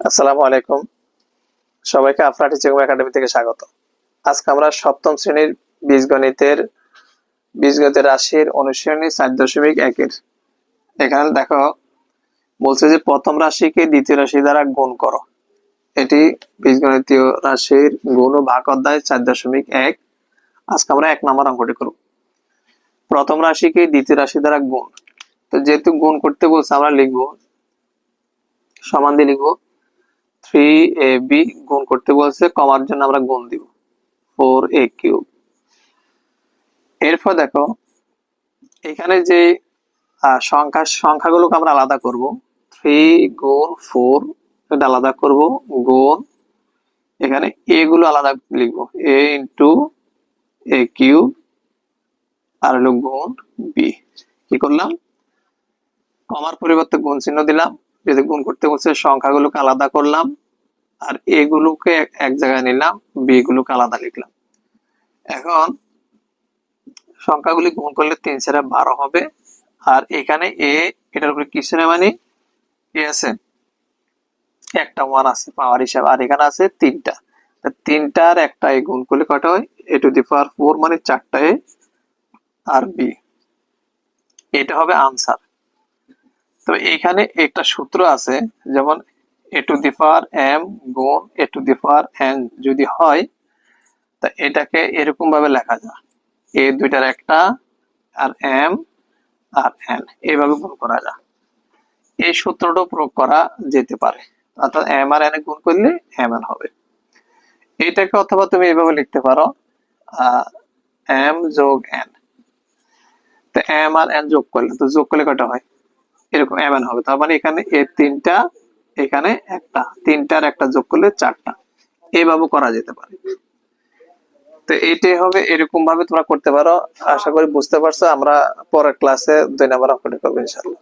আসসালামু আলাইকুম। সবাইকে আফরা টিচিং একাডেমি থেকে স্বাগত। আজকে আমরা সপ্তম শ্রেণীর বীজগণিতের রাশির অনুশীলনী 4.1 এখানে দেখো বলছে যে প্রথম রাশিকে দ্বিতীয় রাশি দ্বারা গুণ করো। এটি বীজগণিতীয় রাশির গুণ ও ভাগ অধ্যায় 4.1। আজকে আমরা 1 নম্বর অঙ্কটি করব। প্রথম রাশিকে দ্বিতীয় রাশি দ্বারা গুণ। তো যেহেতু গুণ করতে বলছে আমরা লিখবো সমান দিয়ে লিখবো 3ab, গুণ করতে বলছে কমার জন্য আমরা গুণ দিব 4a³। এরপর দেখো এখানে যে সংখ্যাগুলোকে আমরা আলাদা করব, 3 গুণ 4 এটা আলাদা করব, গুণ এখানে a গুলো আলাদা লিখবো a ইন্টু a³ আর হলো গুণ b। কি করলাম, কমার পরিবর্তে গুণ চিহ্ন দিলাম, যদি গুণ করতে বলছে সংখ্যাগুলোকে আলাদা করলাম আর এ গুলোকে এক জায়গায় নিলাম, বি গুলোকে আলাদা লিখলাম। এখন সংখ্যাগুলি গুণ করলে 3 × 12 হবে। আর এখানে এ এটার উপরে কিছু না, মানে এ আছে একটা 1 আছে পাওয়ার হিসাবে, আর এখানে আছে 3টা। তিনটার একটা এ গুণ করলে কয়টা হয়, a⁴ মানে 4টা এ আর বি। এটা হবে আনসার। তো এখানে একটা সূত্র আছে, যেমন a⁴m গুণ a⁴n যদি হয় তা এটাকে এরকম ভাবে লেখা যায়, এ দুইটার একটা আর m আর n এইভাবে গুণ করা যায়। এই সূত্রটা প্রয়োগ করা যেতে পারে, অর্থাৎ m আর n গুণ করলে mn হবে। এটাকে অথবা তুমি এইভাবে লিখতে পারো m যোগ n। তো m আর n যোগ করলে কয়টা হয়, এরকম mn হবে। তার মানে এখানে এ 3টা এখানে একটা, 3টার একটা যোগ করলে 4টা, এইভাবে করা যেতে পারে। তো এটাই হবে, এরকম ভাবে তোমরা করতে পারো। আশা করি বুঝতে পারছো। আমরা পরের ক্লাসে 2 নম্বর অঙ্কটি করবো ইনশাআল্লাহ।